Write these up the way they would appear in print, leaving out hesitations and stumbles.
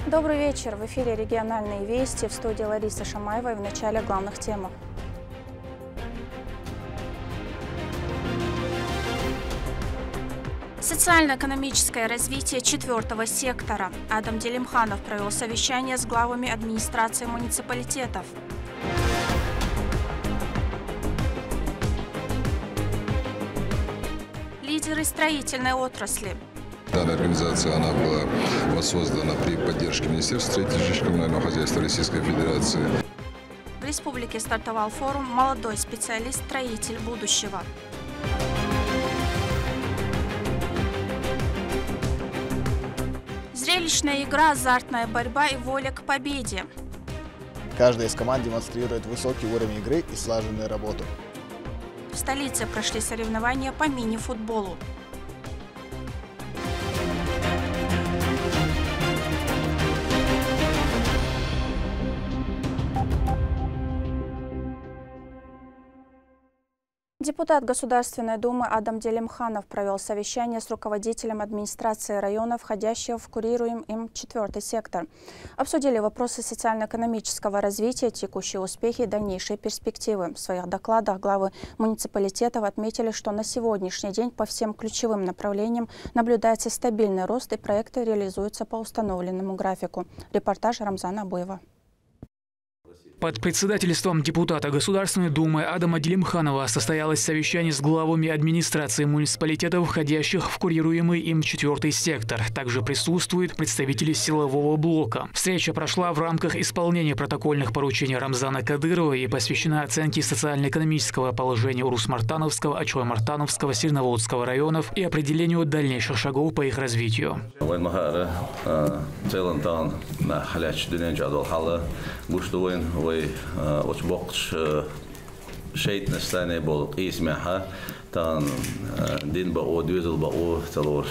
Добрый вечер. В эфире региональные вести. В студии Лариса Шамаева и в начале главных тем. Социально-экономическое развитие 4-го сектора. Адам Делимханов провел совещание с главами администрации муниципалитетов. Лидеры строительной отрасли. Данная организация она была воссоздана при поддержке Министерства строительства и коммунального хозяйства Российской Федерации. В республике стартовал форум «Молодой специалист-строитель будущего». Зрелищная игра, азартная борьба и воля к победе. Каждая из команд демонстрирует высокий уровень игры и слаженную работу. В столице прошли соревнования по мини-футболу. Депутат Государственной Думы Адам Делимханов провел совещание с руководителем администрации района, входящего в курируемый им 4-й сектор. Обсудили вопросы социально-экономического развития, текущие успехи и дальнейшие перспективы. В своих докладах главы муниципалитетов отметили, что на сегодняшний день по всем ключевым направлениям наблюдается стабильный рост и проекты реализуются по установленному графику. Репортаж Рамзана Абуева. Под председательством депутата Государственной Думы Адама Делимханова состоялось совещание с главами администрации муниципалитетов, входящих в курируемый им 4-й сектор. Также присутствуют представители силового блока. Встреча прошла в рамках исполнения протокольных поручений Рамзана Кадырова и посвящена оценке социально-экономического положения Урус-Мартановского, Ачой-Мартановского, Сирноводского районов и определению дальнейших шагов по их развитию. وأتبقش شيء نستاني بول اسمها تان دين بقو دوزل بقو تلورش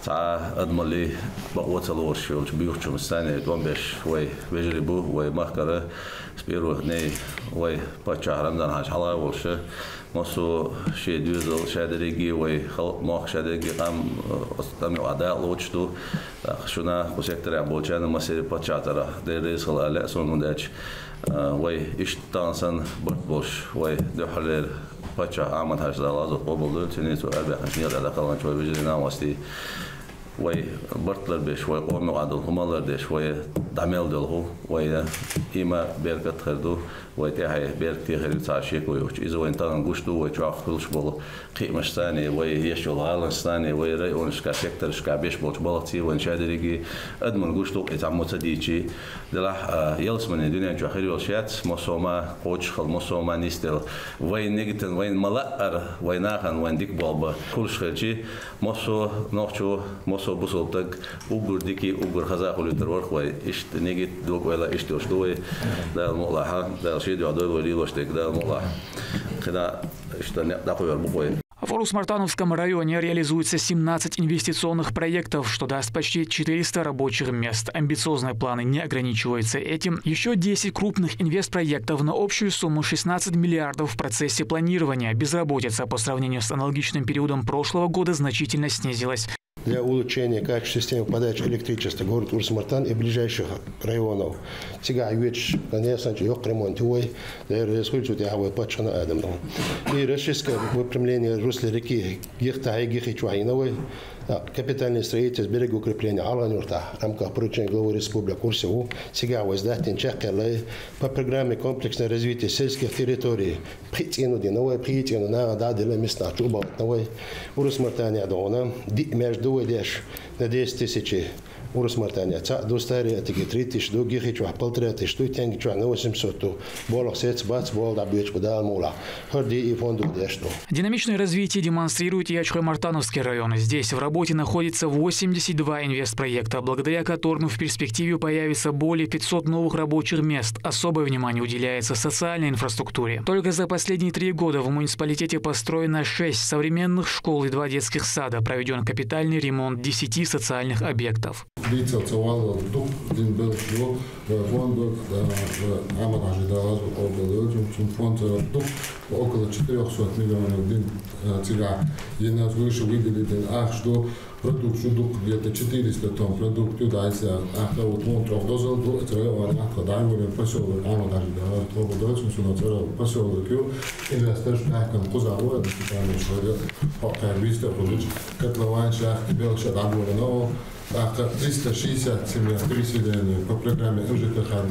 تاع أدملي بقو تلورش يولش بيوش مستاني دوم بيش وي بيجربو وي مهكرة سبيرو ني وي بتشهر رمضان هاش حلا ولش مصو شيء دوزل شادريجي وي خلق ماخ شادريجي قام استمع عداء لوجتو خشونا وسيكتر عبوجانا مسير بتشاترا ديريز خلا لا سون داش وي اشتانسن برتبوش وي دحلر بتشا عمل هاش دلازت قبل تنيتو أربع خمسين على قلنا شوي بيجرينا وستي وي برتلر بيش وي قوم عدل همالر ديش وي دعمل دلهو وي إما بيركت خردو وي تاعي بيركتي خريط تعشيك وي إذا وين تان قشتو وي تشاخ كلش بول قيمش ثاني وي يشول عالم ثاني وي رأيونش كسكتر شكا بيش بولش بلطي وين شادريجي أدمن قشتو إتعمو تديجي دلح يلس من الدنيا جو خير والشات مصوما قوتش خل مصوما نيستل وين نيجتن وين ملأر وين ناخن وين ديك بولبا كلش خيرجي مصو نوحشو مصو بوصلتك أوجر ديكي أوجر خزاق ولتر ورق وي إشت نيجت دوك ولا إشت وشتوي ده المقلحة ده شيء ده عدول ولي وشتك ده المقلحة كده إشت نقوي البقوي. В Урус-Мартановском районе реализуется 17 инвестиционных проектов, что даст почти 400 рабочих мест. Амбициозные планы не ограничиваются этим. Еще 10 крупных инвестпроектов на общую сумму 16 миллиардов в процессе планирования. Безработица по сравнению с аналогичным периодом прошлого года значительно снизилась. Для улучшения качества системы подачи электричества город Урус-Мартан и ближайших районов. Сега веч, конечно, yok ремонтовой, да результат я вот почему Адам. И российское выпрямление русла реки Гихта и Гихичуайновой, капитальное строительство берега укрепления Аланюрта, в рамках поручения главы республики Урсеву, сега воздатен Чакерлей по программе комплексное развитие сельских территорий. Притяну диновой, притяну на дадили места чуба новой Урус-Мартане Адона, между деш на 10 тысяч Урус-Мартане, до стария таки 3000, до Гихичуа 1500, до Тянгичуа на 800, болах сец бац, бол да бьечку дал мула, хорди и фонду дешто. Динамичное развитие демонстрирует и Ачхой-Мартановский район. Здесь в работе находится 82 инвестпроекта, благодаря которым в перспективе появится более 500 новых рабочих мест. Особое внимание уделяется социальной инфраструктуре. Только за последние 3 года в муниципалитете построено 6 современных школ и 2 детских сада. Проведен капитальный ремонт 10 социальных объектов. лица цавал дух дин был что фонд амад ожидалось около фонд дух около 400 миллионов дин цига. И нас выше выделили что продукт шудук где-то 400 тонн продукт туда-сюда, а вот он трогал до этого, а даймер поселок, амад ожидалось того дальше, что на поселок инвестор шахтам кузовой, это там что пока виста получит котлован шахты белша дабурно. 360 семья переселения по программе МЖКХ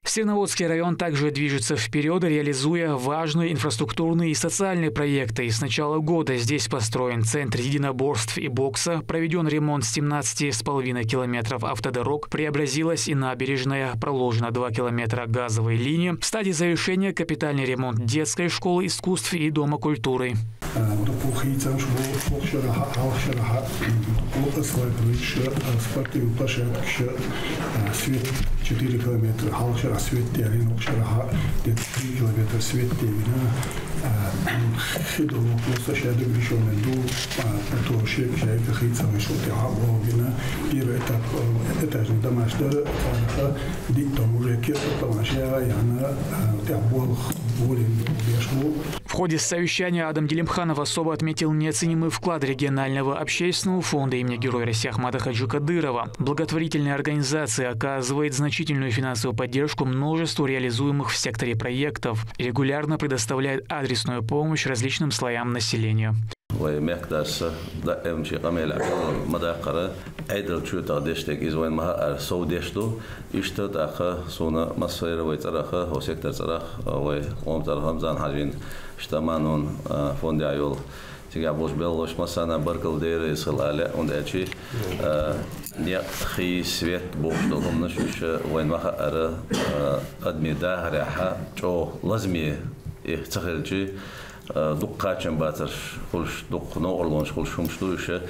Серноводский район также движется вперед, реализуя важные инфраструктурные и социальные проекты. И с начала года здесь построен центр единоборств и бокса, проведен ремонт 17,5 километров автодорог, преобразилась и набережная, проложено 2 километра газовой линии. В стадии завершения капитальный ремонт детской школы искусств и дома культуры. Свет 4 километра, халшара свет терин, халшара 3 километра свет терин. Хидо просто шеды решенные до то шеи какие-то шоты абогина. Первый этаж домашнего диктом уже кирпич домашняя яна табол болин бешму. В ходе совещания Адам Делимханов особо отметил неоценимый вклад регионального общественного фонда имени Героя России Ахмада Хаджи Кадырова. Благотворительная организация оказывает значительную финансовую поддержку множеству реализуемых в секторе проектов и регулярно предоставляет адресную помощь различным слоям населения. Тигабош белош масана баркал деры сылале он дачи не хи свет боштолом нашуша вайн маха ара адмида раха чо лазми их цахелчи дуккачен батер хулш дукно орлонш хулшум штуша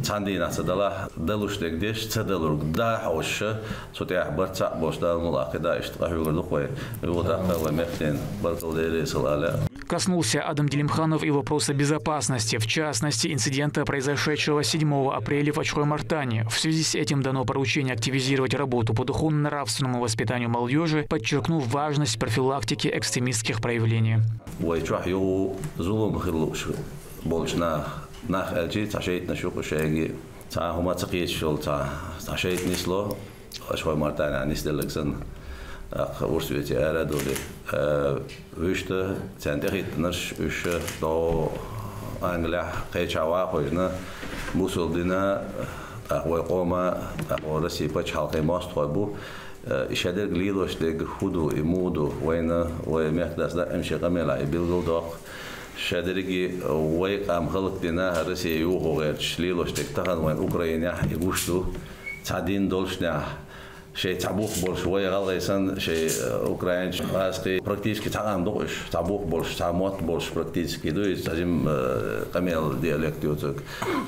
цандина цадала далуштек деш цадалур да хоша сотя барца бошда мулакида иштаху дукве вода ва мехтен баркал деры сылале. Коснулся Адам Делимханов и вопроса безопасности, в частности, инцидента, произошедшего 7 апреля в Ачхой-Мартане. В связи с этим дано поручение активизировать работу по духовно-нравственному воспитанию молодежи, подчеркнув важность профилактики экстремистских проявлений. Урсвете арадоли вышта центехит наш еще до Англия кайчава хойна мусулдина ахвома Россия почалкай мост хойбу ишадер глилош дег худу и муду война вой мехдас да эмшекамела и билгодох шадерги вой амхалк дина Россия югогерч лилош дег тахан вой Украина и гушту цадин должня شيء تعبوق بولش ويغلا يسان شيء أوكراني أسقي практически تعام دوش تعبوق بولش تعموت بولش практически دوش تجمع كميل ديالكت يوتك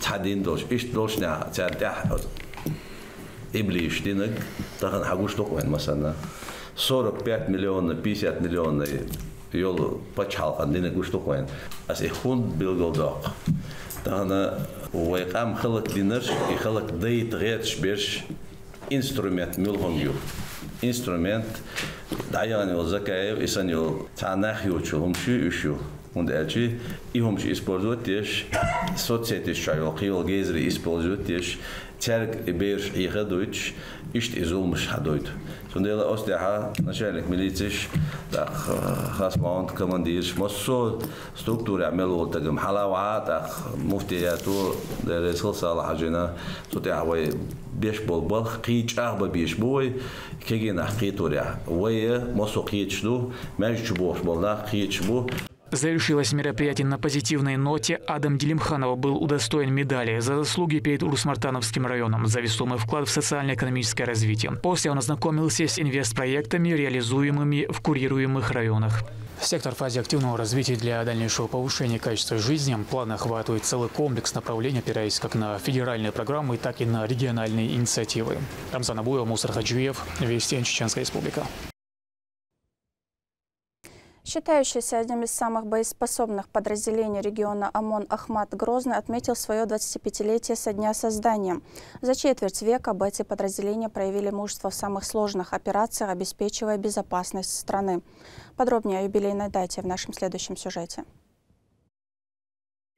تعدين دوش إيش دوشنا تعرتح إبليش دينك تاخن حقوش دوقين مثلا 45 مليون 50 مليون يولو بتشحال عندنا قوش دوقين أس يخون بالجوداق تاخن ويقام خلق دينرش يخلق ديت غيرش بيرش инструмент милхомью. Инструмент даяни озакаев исанил танахючу хомшу ищу. Он дальше и хомшу используют тешь соцсети шайол хил гезри используют тешь церк и берш и хадуич ишт изулмш хадуит. Сондела остяха начальник милиции так хасмаунд командирш массо структура عملوا تجمع حلاوة так مفتياتو درس صالح حجنا صوتي بيش بول قيج أغبى بيش بوي كيجينا قيتوريا ويا ماسو قيتشلو ماجي بوش بالله قيتشبو. Завершилось мероприятие на позитивной ноте. Адам Делимханов был удостоен медали за заслуги перед Урус-Мартановским районом за весомый вклад в социально-экономическое развитие. После он ознакомился с инвестпроектами, реализуемыми в курируемых районах. Сектор в фазе активного развития для дальнейшего повышения качества жизни. Планы охватывают целый комплекс направлений, опираясь как на федеральные программы, так и на региональные инициативы. Рамзан Абуев, Мусар Хаджиев, Вести, Чеченская Республика. Считающийся одним из самых боеспособных подразделений региона ОМОН Ахмат Грозный отметил свое 25-летие со дня создания. За четверть века бойцы подразделения проявили мужество в самых сложных операциях, обеспечивая безопасность страны. Подробнее о юбилейной дате в нашем следующем сюжете.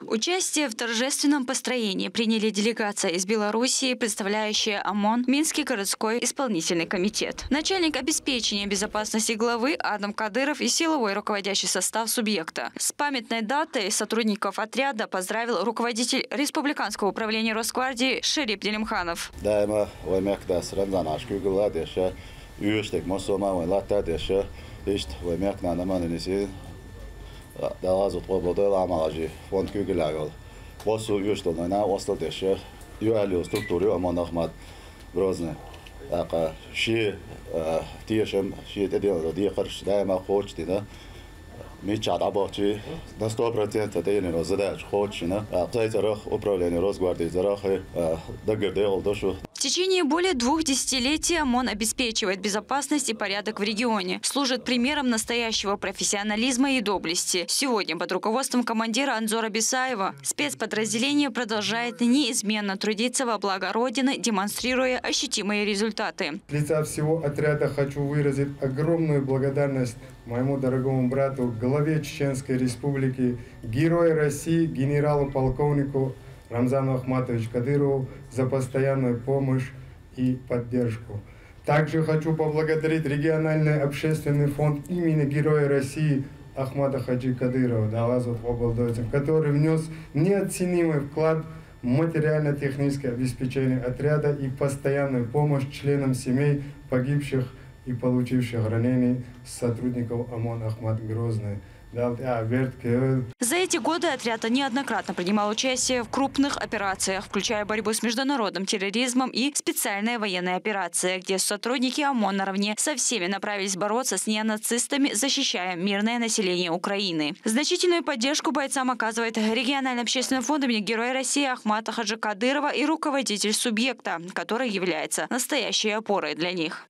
Участие в торжественном построении приняли делегация из Белоруссии, представляющая ОМОН, Минский городской исполнительный комитет, начальник обеспечения безопасности главы Адам Кадыров и силовой руководящий состав субъекта. С памятной датой сотрудников отряда поздравил руководитель Республиканского управления Росгвардии Шерип Делимханов. دعوت قبضه العماجی فوند کیگلاگل واسو یوشتونه واسط دشه یوالی استرکتوری امان احمد گرازنه اقا شی تیشم شی تدیان دی خرش دائما خوش دیده میچاد عباچی نستوبرتین تدین روزده خوش نه اقای زرخ اپرالینی روزگاردی زرخ دگرده oldu. В течение более 2 десятилетий ОМОН обеспечивает безопасность и порядок в регионе, служит примером настоящего профессионализма и доблести. Сегодня под руководством командира Анзора Бисаева спецподразделение продолжает неизменно трудиться во благо Родины, демонстрируя ощутимые результаты. От лица всего отряда хочу выразить огромную благодарность моему дорогому брату, главе Чеченской Республики, герою России, генералу-полковнику Рамзану Ахматовичу Кадырову за постоянную помощь и поддержку. Также хочу поблагодарить региональный общественный фонд имени Героя России Ахмата Хаджи Кадырова, который внес неоценимый вклад в материально-техническое обеспечение отряда и постоянную помощь членам семей погибших и получивших ранений сотрудников ОМОН Ахмат Грозный. За эти годы отряд неоднократно принимал участие в крупных операциях, включая борьбу с международным терроризмом и специальная военная операция, где сотрудники ОМОН наравне со всеми направились бороться с неонацистами, защищая мирное население Украины. Значительную поддержку бойцам оказывает региональный общественный фонд имени Героя России Ахмата Хаджи Кадырова и руководитель субъекта, который является настоящей опорой для них.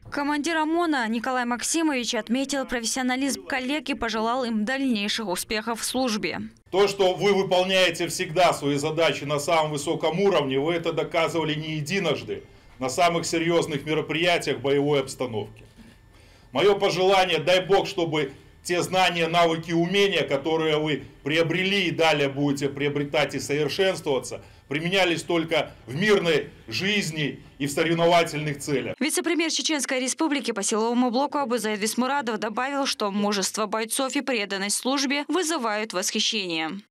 Командир ОМОНа Николай Максимович отметил профессионализм коллег и пожелал им дальнейших успехов в службе. То, что вы выполняете всегда свои задачи на самом высоком уровне, вы это доказывали не единожды на самых серьезных мероприятиях боевой обстановки. Мое пожелание, дай Бог, чтобы те знания, навыки, умения, которые вы приобрели и далее будете приобретать и совершенствоваться, применялись только в мирной жизни и в соревновательных целях. Вице-премьер Чеченской Республики по силовому блоку Абузаид Висмурадов добавил, что мужество бойцов и преданность службе вызывают восхищение.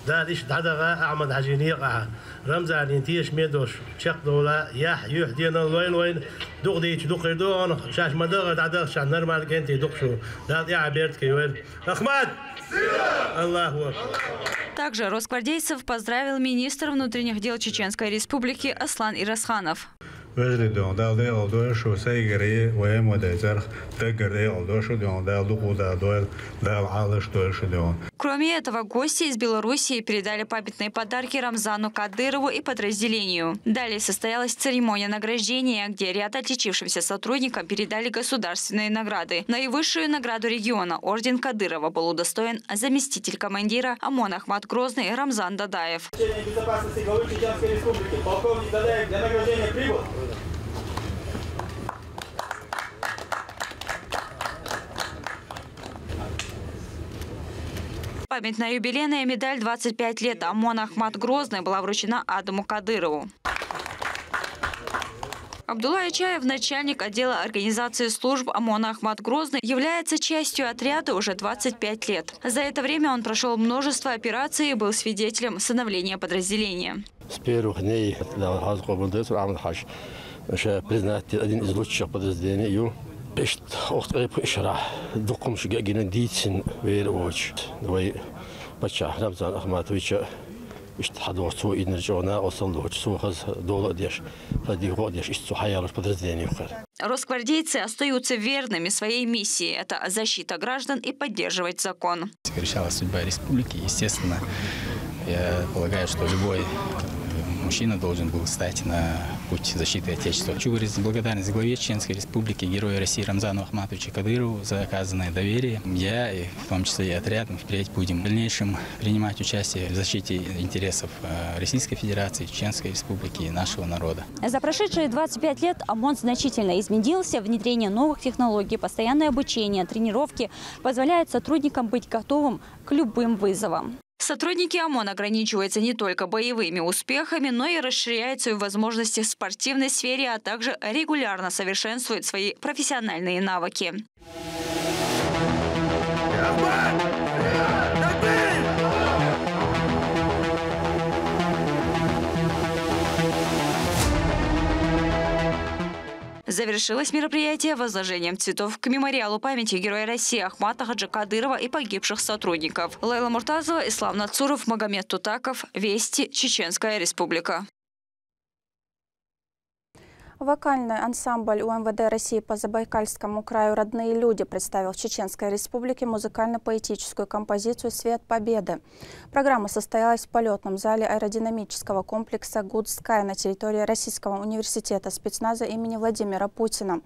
دارش دادگاه احمد حجینی قه رمزان انتیش میدوش چق دولا یح یح دینا وین دقیق دون شاش مدار دادگ شان نرمال کنتی دقشو داد یا عبرت کیوین احمد Аллаху акбар. Также росгвардейцев поздравил министр внутренних дел Чеченской Республики Аслан Ирасханов. Кроме этого, гости из Белоруссии передали памятные подарки Рамзану Кадырову и подразделению. Далее состоялась церемония награждения, где ряд отличившимся сотрудникам передали государственные награды. Наивысшую награду региона орден Кадырова был удостоен заместитель командира ОМОН Ахмат Грозный Рамзан Дадаев. Безопасности главы Чеченской Республики полковник Дадаев для награждения прибыл. Памятная юбилейная медаль «25 лет ОМОН Ахмат Грозный» была вручена Адаму Кадырову. Абдулла Ичаев, начальник отдела организации служб ОМОН Ахмат Грозный, является частью отряда уже 25 лет. За это время он прошел множество операций и был свидетелем становления подразделения. С первых дней признать один из лучших подразделений. Пишет, охтарипишра, докумшига генедицин верович, двое пача Рамзан Ахматовича حضورتوا إنرجعنا وصلوا هز دولة ديش فديقوا деш истухаялось подразделение. Росгвардейцы остаются верными своей миссии. Это защита граждан и поддерживать закон. Решалась судьба республики. Естественно, я полагаю, что любой мужчина должен был стать на путь защиты Отечества. Хочу выразить благодарность главе Чеченской Республики, герою России Рамзану Ахматовичу Кадырову за оказанное доверие. Я, и в том числе и отряд, впредь будем в дальнейшем принимать участие в защите интересов Российской Федерации, Чеченской Республики и нашего народа. За прошедшие 25 лет ОМОН значительно изменился. Внедрение новых технологий, постоянное обучение, тренировки позволяют сотрудникам быть готовым к любым вызовам. Сотрудники ОМОН ограничиваются не только боевыми успехами, но и расширяют свои возможности в спортивной сфере, а также регулярно совершенствуют свои профессиональные навыки. Завершилось мероприятие возложением цветов к мемориалу памяти Героя России Ахмата Хаджи Кадырова и погибших сотрудников. Лейла Муртазова, Ислам Нацуров, Магомед Тутаков. Вести, Чеченская Республика. Вокальный ансамбль УМВД России по Забайкальскому краю «Родные люди» представил в Чеченской Республике музыкально-поэтическую композицию «Свет Победы». Программа состоялась в полетном зале аэродинамического комплекса Good Sky на территории Российского университета спецназа имени Владимира Путина.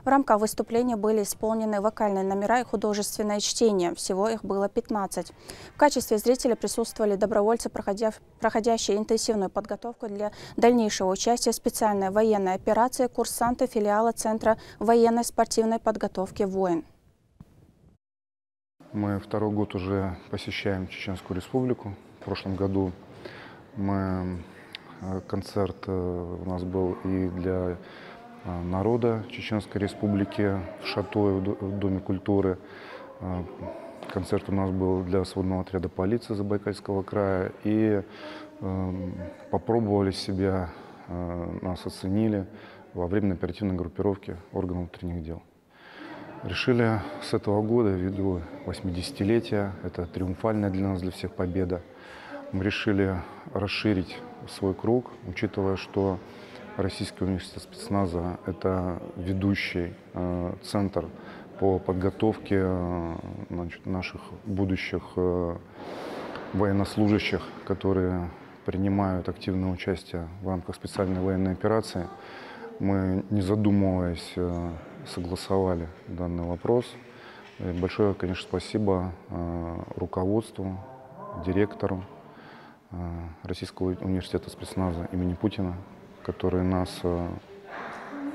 В рамках выступления были исполнены вокальные номера и художественное чтение. Всего их было 15. В качестве зрителей присутствовали добровольцы, проходящие интенсивную подготовку для дальнейшего участия в специальной военной операции, курсанты филиала Центра военной спортивной подготовки «Воин». Мы второй год уже посещаем Чеченскую Республику. В прошлом году концерт у нас был и для народа Чеченской Республики в Шатое, в Доме культуры. Концерт у нас был для сводного отряда полиции Забайкальского края. И попробовали себя, нас оценили во время оперативной группировки органов внутренних дел. Решили с этого года, ввиду 80-летия, это триумфальная для нас, для всех победа, мы решили расширить свой круг, учитывая, что Российский университет спецназа – это ведущий центр по подготовке наших будущих военнослужащих, которые принимают активное участие в рамках специальной военной операции. Мы, не задумываясь, согласовали данный вопрос. И большое, конечно, спасибо руководству, директору Российского университета спецназа имени Путина, который нас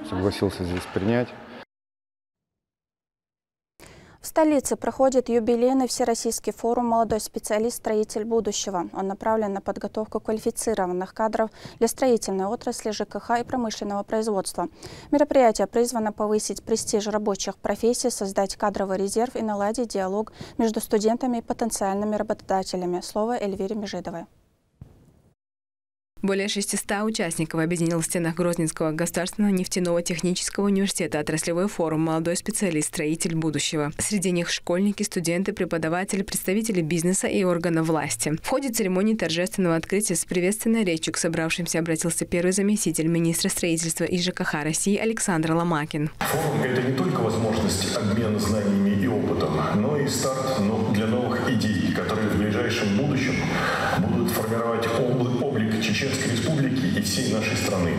согласился здесь принять. В столице проходит юбилейный всероссийский форум «Молодой специалист-строитель будущего». Он направлен на подготовку квалифицированных кадров для строительной отрасли, ЖКХ и промышленного производства. Мероприятие призвано повысить престиж рабочих профессий, создать кадровый резерв и наладить диалог между студентами и потенциальными работодателями. Слово Эльвире Межидовой. Более 600 участников объединил в стенах Грозненского государственного нефтяного технического университета отраслевой форум «Молодой специалист-строитель будущего». Среди них школьники, студенты, преподаватели, представители бизнеса и органов власти. В ходе церемонии торжественного открытия с приветственной речью к собравшимся обратился первый заместитель министра строительства и ЖКХ России Александр Ломакин. Форум – это не только возможность обмена знаниями и опытом, но и старт для новых идей, которые в ближайшем будущем будут формировать облик Чеченской Республики и всей нашей страны.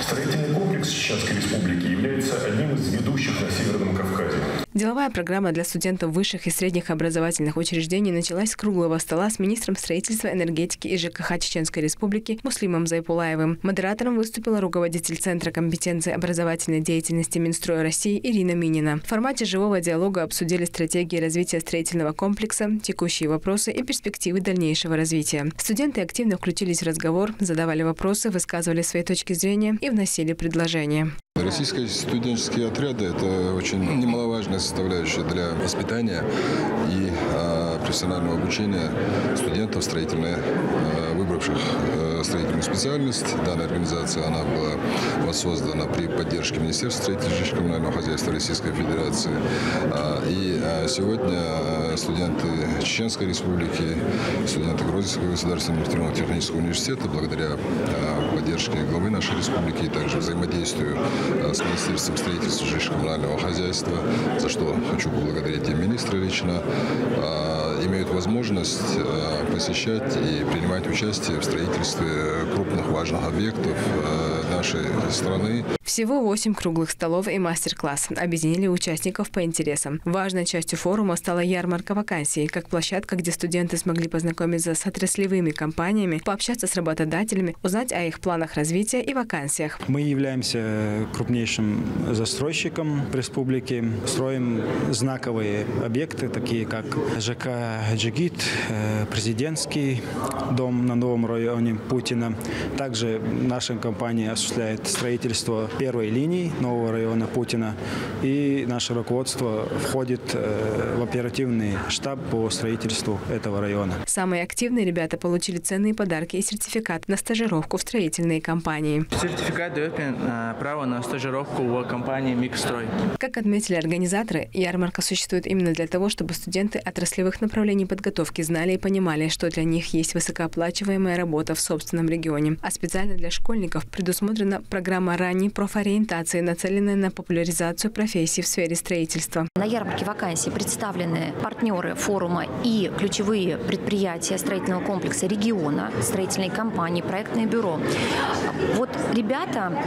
Строительный комплекс Чеченской Республики является одним из ведущих на Северном Кавказе. Деловая программа для студентов высших и средних образовательных учреждений началась с круглого стола с министром строительства, энергетики и ЖКХ Чеченской Республики Муслимом Зайпулаевым. Модератором выступила руководитель Центра компетенции образовательной деятельности Минстроя России Ирина Минина. В формате живого диалога обсудили стратегии развития строительного комплекса, текущие вопросы и перспективы дальнейшего развития. Студенты активно включились в разговор, задавали вопросы, высказывали свои точки зрения и вносили предложения. Российские студенческие отряды – это очень немаловажная составляющая для воспитания и профессионального обучения студентов строительных, выбравших строительную специальность. Данная организация она была воссоздана при поддержке Министерства строительства и жилищно-коммунального хозяйства Российской Федерации. И сегодня студенты Чеченской Республики, студенты Грозненского государственного нефтяно-технического университета, благодаря поддержке главы нашей республики и также взаимодействию с Министерством строительства и жилищно-коммунального хозяйства, за что хочу поблагодарить и министра лично, имеют возможность посещать и принимать участие в строительстве крупных важных объектов нашей страны. Всего 8 круглых столов и мастер-класс объединили участников по интересам. Важной частью форума стала ярмарка вакансий, как площадка, где студенты смогли познакомиться с отраслевыми компаниями, пообщаться с работодателями, узнать о их планах развития и вакансиях. Мы являемся крупнейшим застройщиком республики. Строим знаковые объекты, такие как ЖК «Джигит», президентский дом на новом районе Путина. Также наша компания осуществляет строительство первой линии нового района Путина. И наше руководство входит в оперативный штаб по строительству этого района. Самые активные ребята получили ценные подарки и сертификат на стажировку в строительные компании. Сертификат дает мне право на стажировку в компании «Микстрой». Как отметили организаторы, ярмарка существует именно для того, чтобы студенты отраслевых направлений подготовки знали и понимали, что для них есть высокооплачиваемая работа в собственном регионе. А специально для школьников предусмотрена программа ранней профориентации, нацеленная на популяризацию профессий в сфере строительства. На ярмарке вакансий представлены партнеры форума и ключевые предприятия строительного комплекса региона, строительные компании, проектные бюро. Вот ребята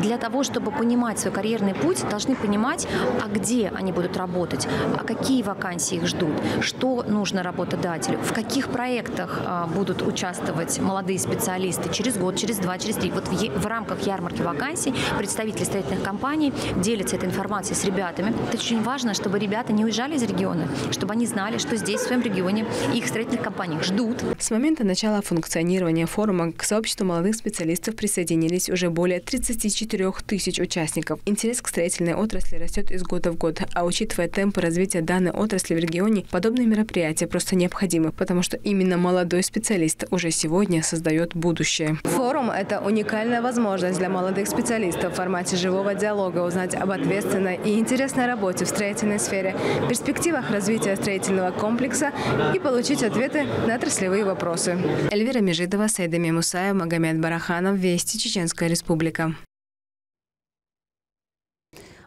для того, чтобы понимать свой карьерный путь, должны понимать, а где они будут работать, а какие вакансии их ждут, что нужно работодателю, в каких проектах будут участвовать молодые специалисты через год, через два, через три. Вот в рамках ярмарки вакансий представители строительных компаний делятся этой информацией с ребятами. Это очень важно, чтобы ребята не уезжали из региона, чтобы они знали, что здесь, в своем регионе, их строительных компаний ждут. С момента начала функционирования форума к сообществу молодых специалистов присоединились уже более 34 тысяч участников. Интерес к строительной отрасли растет из года в год, а учитывая темпы развития данной отрасли в регионе, подобные мероприятия просто необходимы, потому что именно молодой специалист уже сегодня создает будущее. Форум – это уникальная возможность для молодых специалистов в формате живого диалога узнать об ответственной и интересной работе в строительной сфере, перспективах развития строительного комплекса и получить ответы на отраслевые вопросы. Эльвира Межидова, Сайдами Мусаев, Магомед Бараханов, Вести, Чеченская Республика.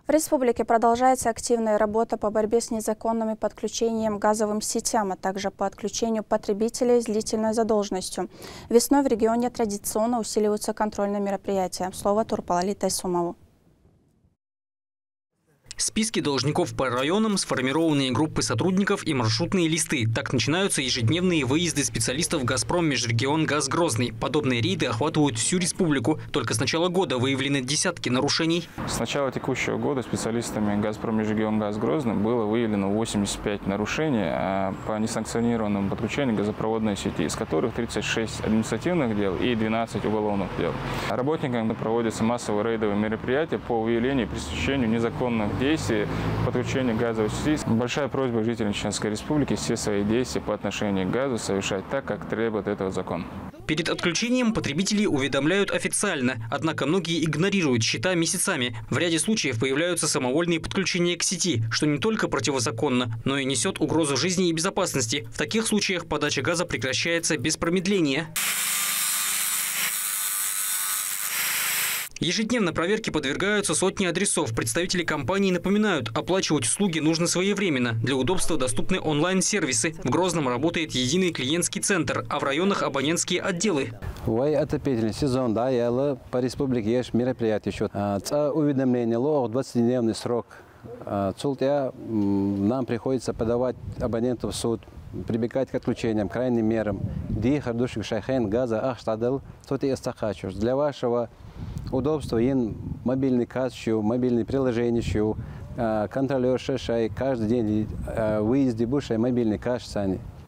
В республике продолжается активная работа по борьбе с незаконным подключением к газовым сетям, а также по отключению потребителей с длительной задолженностью. Весной в регионе традиционно усиливаются контрольные мероприятия. Слово Турпалали Тайсумову. Списки должников по районам, сформированные группы сотрудников и маршрутные листы. Так начинаются ежедневные выезды специалистов «Газпром Межрегион Газ Грозный». Подобные рейды охватывают всю республику. Только с начала года выявлены десятки нарушений. С начала текущего года специалистами «Газпром Межрегион Газ Грозный» было выявлено 85 нарушений по несанкционированному подключению газопроводной сети, из которых 36 административных дел и 12 уголовных дел. Работникам проводятся массовые рейдовые мероприятия по выявлению и пресечению незаконных действий подключения газовой сети. Большая просьба жителям Чеченской Республики все свои действия по отношению к газу совершать так, как требует этого закон. Перед отключением потребители уведомляют официально, однако многие игнорируют счета месяцами. В ряде случаев появляются самовольные подключения к сети, что не только противозаконно, но и несет угрозу жизни и безопасности. В таких случаях подача газа прекращается без промедления. Ежедневно проверке подвергаются сотни адресов. Представители компании напоминают, оплачивать услуги нужно своевременно. Для удобства доступны онлайн-сервисы. В Грозном работает единый клиентский центр, а в районах абонентские отделы. Отопительный сезон, да, по республике есть мероприятия еще. Уведомление, 20-дневный срок. Нам приходится подавать абонентов в суд, прибегать к отключениям, крайним мерам. Для вашего удобства есть мобильный касс, мобильное приложение, контролер шешай, каждый день выезды больше мобильный касс.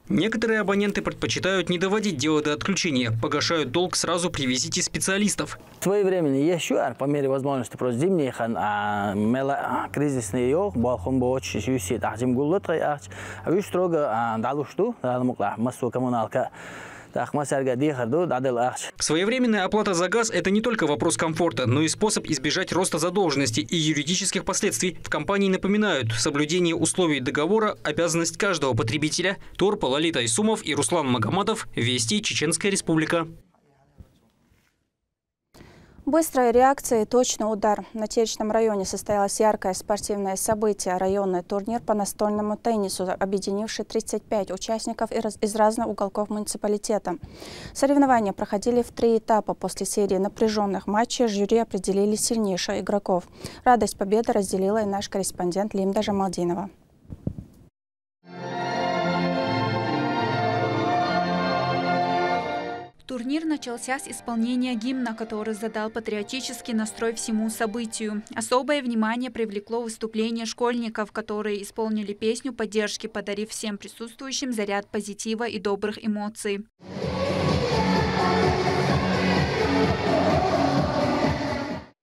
Некоторые абоненты предпочитают не доводить дело до отключения, погашают долг сразу привезите специалистов. Своевременно еще, по мере возможности, просто зимние кризисные yok, балкон боч, юсит, ахтим гуллот, а вы строго далушту, массу коммуналка. Своевременная оплата за газ – это не только вопрос комфорта, но и способ избежать роста задолженности и юридических последствий. В компании напоминают, соблюдение условий договора – обязанность каждого потребителя. Торпа, Лолита Исумов и Руслан Магомадов. Вести, Чеченская Республика. Быстрая реакция и точный удар. На Теречном районе состоялось яркое спортивное событие – районный турнир по настольному теннису, объединивший 35 участников из разных уголков муниципалитета. Соревнования проходили в 3 этапа. После серии напряженных матчей жюри определили сильнейших игроков. Радость победы разделила и наш корреспондент Лимда Джамалдинова. Турнир начался с исполнения гимна, который задал патриотический настрой всему событию. Особое внимание привлекло выступление школьников, которые исполнили песню поддержки, подарив всем присутствующим заряд позитива и добрых эмоций.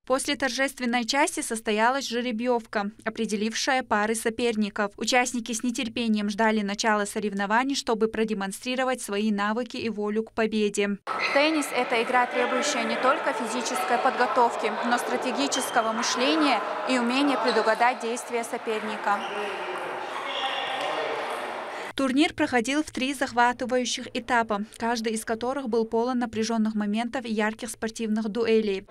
После торжественной части состоялась жеребьевка, определившая пары соперников. Участники с нетерпением ждали начала соревнований, чтобы продемонстрировать свои навыки и волю к победе. Теннис – это игра, требующая не только физической подготовки, но стратегического мышления и умения предугадать действия соперника. Турнир проходил в 3 захватывающих этапа, каждый из которых был полон напряженных моментов и ярких спортивных дуэлей.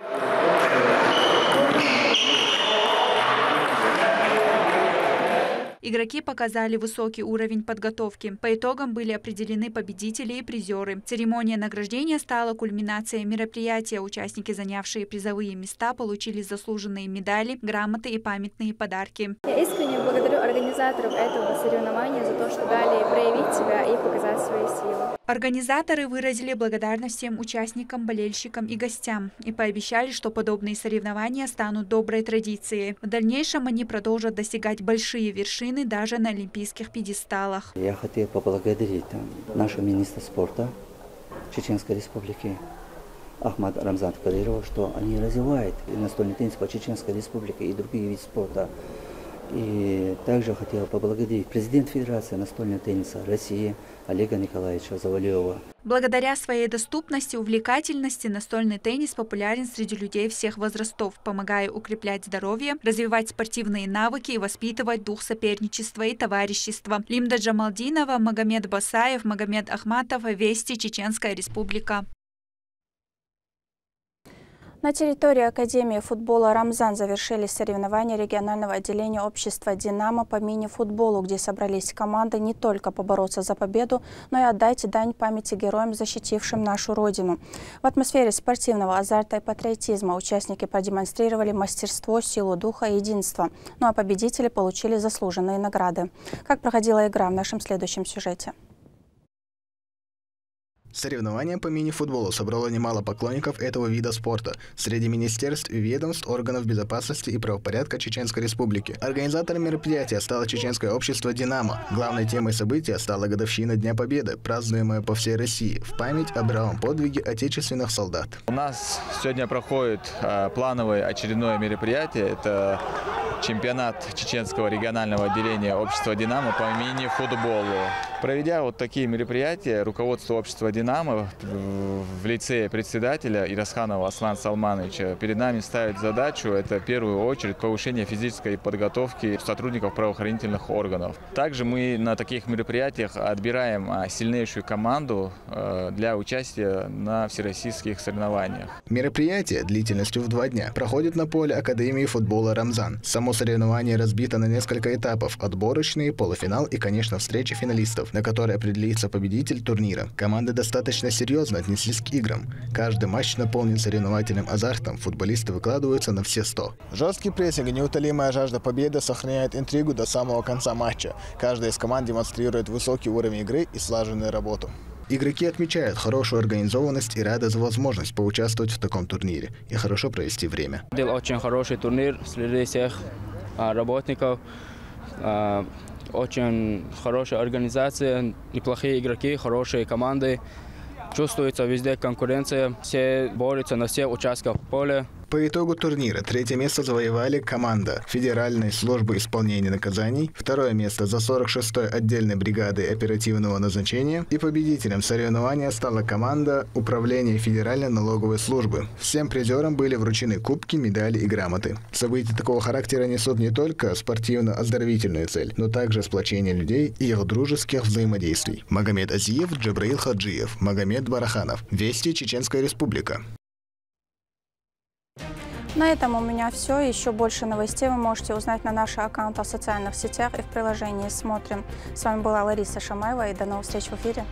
Игроки показали высокий уровень подготовки. По итогам были определены победители и призеры. Церемония награждения стала кульминацией мероприятия. Участники, занявшие призовые места, получили заслуженные медали, грамоты и памятные подарки. Я искренне благодарю организаторов этого соревнования за то, что дали проявить себя и показать свои силы. Организаторы выразили благодарность всем участникам, болельщикам и гостям и пообещали, что подобные соревнования станут доброй традицией. В дальнейшем они продолжат достигать большие вершины даже на олимпийских пьедесталах. Я хотел поблагодарить нашего министра спорта Чеченской Республики Ахмада Рамзана Кадырова, что они развивают настольный теннис по Чеченской Республике и другие виды спорта. И также хотел поблагодарить президента Федерации настольного тенниса России Олега Николаевича Завалева. Благодаря своей доступности и увлекательности настольный теннис популярен среди людей всех возрастов, помогая укреплять здоровье, развивать спортивные навыки и воспитывать дух соперничества и товарищества. Лимда Джамалдинова, Магомед Басаев, Магомед Ахматов, Вести, Чеченская Республика. На территории Академии футбола «Рамзан» завершились соревнования регионального отделения общества «Динамо» по мини-футболу, где собрались команды не только побороться за победу, но и отдать дань памяти героям, защитившим нашу Родину. В атмосфере спортивного азарта и патриотизма участники продемонстрировали мастерство, силу духа и единство. Ну а победители получили заслуженные награды. Как проходила игра в нашем следующем сюжете. Соревнование по мини-футболу собрало немало поклонников этого вида спорта среди министерств и ведомств, органов безопасности и правопорядка Чеченской Республики. Организатором мероприятия стало Чеченское общество «Динамо». Главной темой события стала годовщина Дня Победы, празднуемая по всей России, в память о бравом подвиге отечественных солдат. У нас сегодня проходит плановое очередное мероприятие. Это чемпионат Чеченского регионального отделения общества «Динамо» по мини-футболу. Проведя вот такие мероприятия, руководство общества «Динамо» в лице председателя Ирасханова Аслана Салмановича перед нами ставит задачу, это в первую очередь повышение физической подготовки сотрудников правоохранительных органов. Также мы на таких мероприятиях отбираем сильнейшую команду для участия на всероссийских соревнованиях. Мероприятие длительностью в 2 дня проходит на поле Академии футбола «Рамзан». Само соревнование разбито на несколько этапов – отборочные, полуфинал и, конечно, встреча финалистов, на которой определится победитель турнира. Команды достаточно серьезно отнеслись к играм. Каждый матч наполнен соревновательным азартом, футболисты выкладываются на все 100. Жесткий прессинг и неутолимая жажда победы сохраняет интригу до самого конца матча. Каждая из команд демонстрирует высокий уровень игры и слаженную работу. Игроки отмечают хорошую организованность и рады за возможность поучаствовать в таком турнире и хорошо провести время. Был очень хороший турнир среди всех работников. Очень хорошая организация, неплохие игроки, хорошие команды. Чувствуется везде конкуренция, все борются на всех участках поля. По итогу турнира третье место завоевали команда Федеральной службы исполнения наказаний, второе место за 46-й отдельной бригадой оперативного назначения и победителем соревнования стала команда Управления Федеральной налоговой службы. Всем призерам были вручены кубки, медали и грамоты. События такого характера несут не только спортивно-оздоровительную цель, но также сплочение людей и их дружеских взаимодействий. Магомед Азиев, Джабраил Хаджиев, Магомед Бараханов. Вести, Чеченская Республика. На этом у меня все. Еще больше новостей вы можете узнать на наших аккаунтах в социальных сетях и в приложении «Смотрим». С вами была Лариса Шамаева, и до новых встреч в эфире.